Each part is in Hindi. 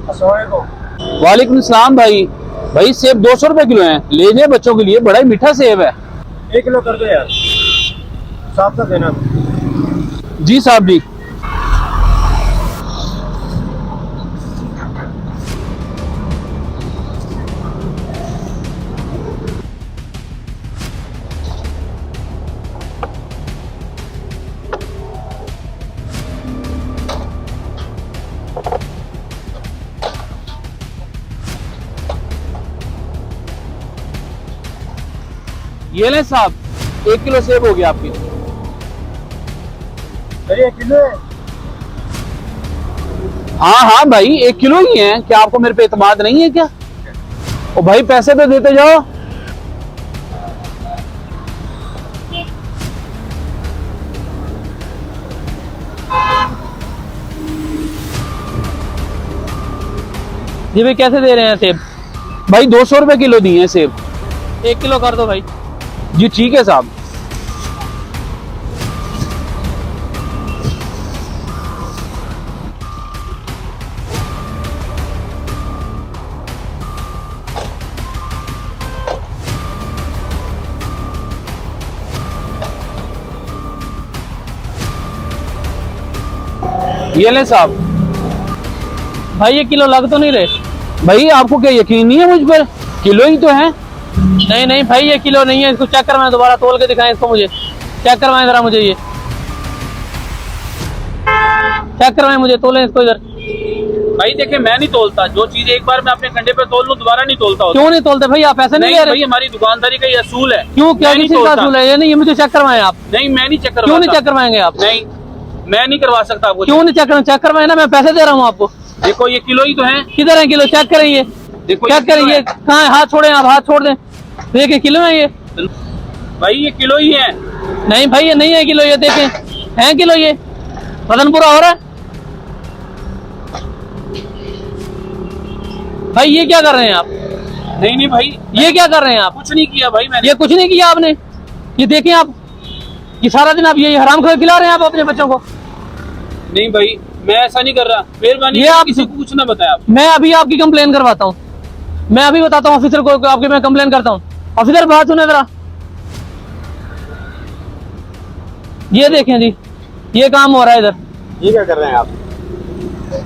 वालेकुम सलाम भाई। भाई सेब 200 रुपए किलो है, लेने बच्चों के लिए, बड़ा ही मीठा सेब है। 1 किलो कर दो यार, साफ साफ देना। जी साहब जी। ये ले साहब, 1 किलो सेब हो गया आपकी। अरे 1 किलो है? हाँ हाँ भाई 1 किलो ही है, क्या आपको मेरे पे एतमाद नहीं है क्या? ओ भाई पैसे तो देते जाओ। जी भाई कैसे दे रहे हैं सेब? भाई 200 रुपए किलो दिए हैं सेब। 1 किलो कर दो भाई। जी ठीक है साहब। ये ले साहब। भाई 1 किलो लग तो नहीं रहे? भाई आपको क्या यकीन नहीं है मुझ पर? किलो ही तो है। नहीं नहीं भाई ये किलो नहीं है, इसको चेक करवाएं, दोबारा तोल के दिखाएं इसको, मुझे चेक करवाएं जरा, मुझे ये चेक करवाएं, मुझे तोलें इसको इधर। भाई देखिए मैं नहीं तोलता, जो चीज एक बार मैं अपने कंधे पे तोल लूं दोबारा नहीं तोलता होता। क्यों नहीं तोलते भाई? आप ऐसे नहीं ले रहे? भाई हमारी दुकानदारी का ये असूल है। क्यों, क्या मैं नहीं किसी का तोलता। असूल है? ये नहीं, ये मुझे चेक करवाएं आप। नहीं मैं नहीं चेक करवाता। क्यों नहीं चेक करवाएंगे आप? नहीं मैं नहीं करवा सकता आपको। क्यों नहीं चेक करवाएं ना, मैं पैसे दे रहा हूँ आपको। देखो ये किलो ही तो है। किधर है किलो? चेक करें ये, देखो चेक करें ये कहाँ है? हाथ छोड़ें आप, हाथ छोड़ दें। देखिए किलो है ये। भाई ये किलो ही है। नहीं भाई ये नहीं है किलो, ये देखें है किलो, ये वजन पूरा हो रहा है। भाई ये क्या कर रहे हैं आप? नहीं नहीं भाई ये क्या कर रहे हैं आप? कुछ नहीं किया भाई मैंने। ये कुछ नहीं किया आपने। ये देखें आप, ये सारा दिन आप ये हराम खिला रहे हैं आप अपने बच्चों को। नहीं भाई मैं ऐसा नहीं कर रहा, मेहरबानी ये आप किसी को कुछ ना बताया आप। मैं अभी आपकी कंप्लेन करवाता हूँ, मैं अभी बताता हूँ ऑफिसर को आपकी मैं कंप्लेन करता हूँ। ऑफिसर बात सुने जरा। ये देखें जी, ये काम हो रहा है इधर। ये क्या कर रहे हैं आप?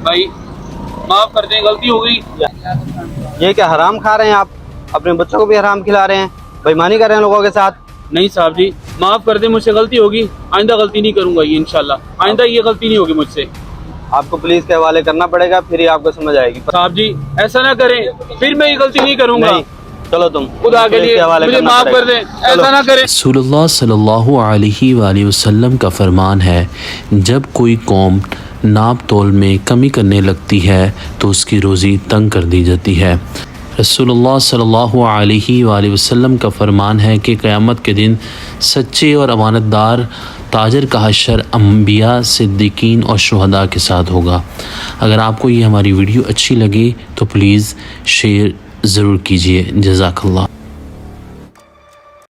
भाई माफ कर दें, गलती हो गई। ये क्या हराम खा रहे हैं आप? अपने बच्चों को भी हराम खिला रहे हैं, बेईमानी कर रहे हैं लोगों के साथ। नहीं साहब जी माफ कर दें, मुझसे गलती होगी, आइंदा गलती नहीं करूंगा ये इंशाल्लाह। आइंदा ये गलती नहीं होगी मुझसे। आपको पुलिस के हवाले करना पड़ेगा, फिर ही आपको समझ आएगी। साहब जी ऐसा ना करें, फिर मैं ये गलती नहीं करूंगा। नहीं, चलो तुम खुदा के लिए मुझे माफ कर दें, ऐसा ना करें। रसूलुल्लाह सल्लल्लाहु अलैहि वसल्लम का फरमान है, जब कोई कौम नाप तोल में कमी करने लगती है तो उसकी रोज़ी तंग कर दी जाती है। रसूलुल्लाह सल्लल्लाहु अलैहि वसल्लम का फरमान है कि क़यामत के दिन सच्चे और अमानतदार ताजर का हशर अंबिया, सिद्दीकीन और शुहदा के साथ होगा। अगर आपको ये हमारी वीडियो अच्छी लगी तो प्लीज़ शेयर ज़रूर कीजिए। जज़ाकल्लाह।